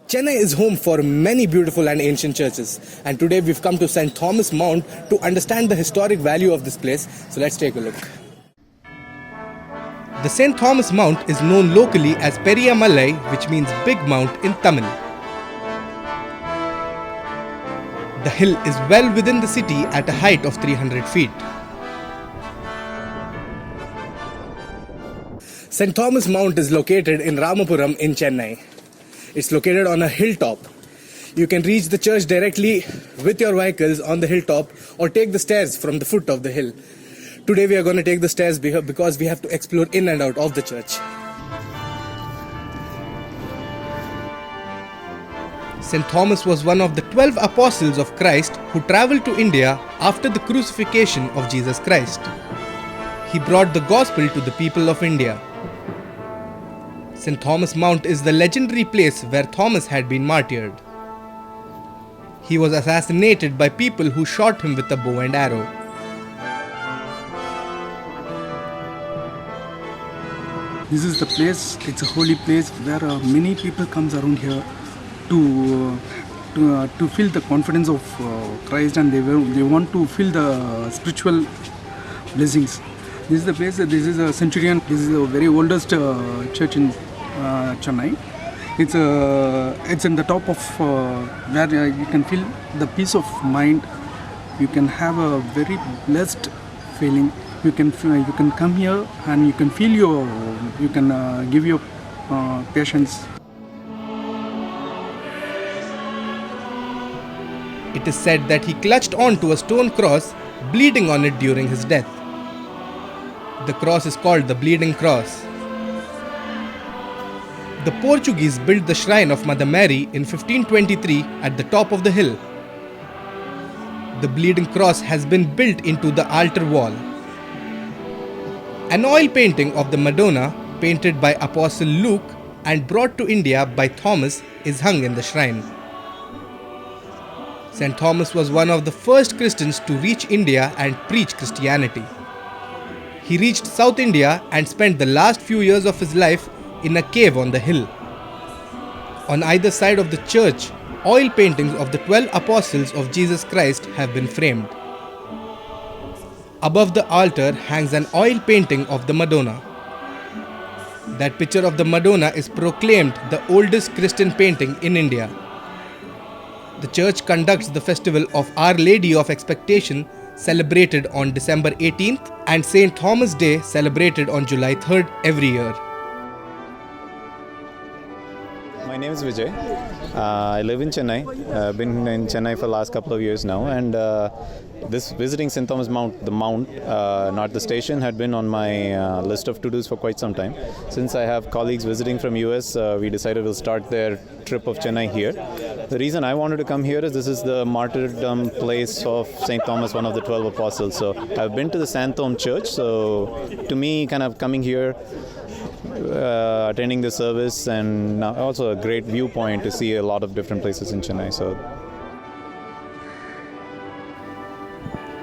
Chennai is home for many beautiful and ancient churches, and today we've come to St. Thomas Mount to understand the historic value of this place. So let's take a look. The St. Thomas Mount is known locally as Periyamalai, which means big mount in Tamil. The hill is well within the city at a height of 300 feet. St. Thomas Mount is located in Ramapuram in Chennai. It's located on a hilltop. You can reach the church directly with your vehicles on the hilltop or take the stairs from the foot of the hill. Today we are going to take the stairs because we have to explore in and out of the church. St. Thomas was one of the 12 apostles of Christ who travelled to India after the crucifixion of Jesus Christ. He brought the gospel to the people of India. St. Thomas Mount is the legendary place where Thomas had been martyred. He was assassinated by people who shot him with a bow and arrow. This is the place, it's a holy place where many people comes around here to feel the confidence of Christ, and they want to feel the spiritual blessings. This is the place, this is a Centurion, this is the very oldest church in Chennai. It's in the top of where you can feel the peace of mind. You can have a very blessed feeling. You can come here and you can feel you can give your patience. It is said that he clutched onto a stone cross, bleeding on it during his death. The cross is called the Bleeding Cross. The Portuguese built the shrine of Mother Mary in 1523 at the top of the hill. The Bleeding Cross has been built into the altar wall. An oil painting of the Madonna, painted by Apostle Luke and brought to India by Thomas, is hung in the shrine. St. Thomas was one of the first Christians to reach India and preach Christianity. He reached South India and spent the last few years of his life in a cave on the hill. On either side of the church, oil paintings of the 12 apostles of Jesus Christ have been framed. Above the altar hangs an oil painting of the Madonna. That picture of the Madonna is proclaimed the oldest Christian painting in India. The church conducts the festival of Our Lady of Expectation, celebrated on December 18th, and St. Thomas Day, celebrated on July 3rd every year. My name is Vijay. I live in Chennai. I've been in Chennai for the last couple of years now, and this visiting St. Thomas Mount, the mount, not the station, had been on my list of to-dos for quite some time. Since I have colleagues visiting from US, we decided we'll start their trip of Chennai here. The reason I wanted to come here is this is the martyrdom place of St. Thomas, one of the 12 apostles. So I've been to the Santhome Church, so to me, kind of coming here, attending the service, and also a great viewpoint to see a lot of different places in Chennai. So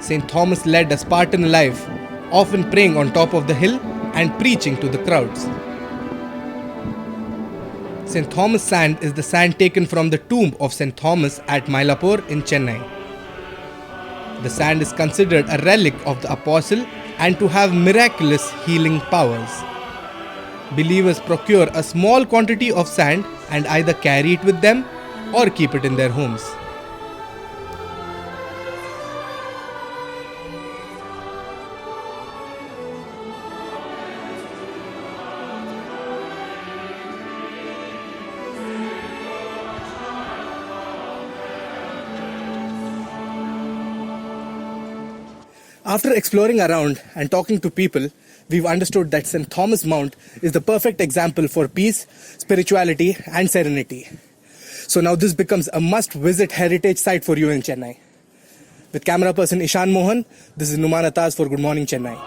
St. Thomas led a Spartan life, often praying on top of the hill and preaching to the crowds. St. Thomas sand is the sand taken from the tomb of St. Thomas at Mylapore in Chennai. The sand is considered a relic of the apostle and to have miraculous healing powers. Believers procure a small quantity of sand and either carry it with them or keep it in their homes. After exploring around and talking to people, we've understood that St. Thomas Mount is the perfect example for peace, spirituality, and serenity. So now this becomes a must-visit heritage site for you in Chennai. With camera person Ishan Mohan, this is Numan Ataz for Good Morning Chennai.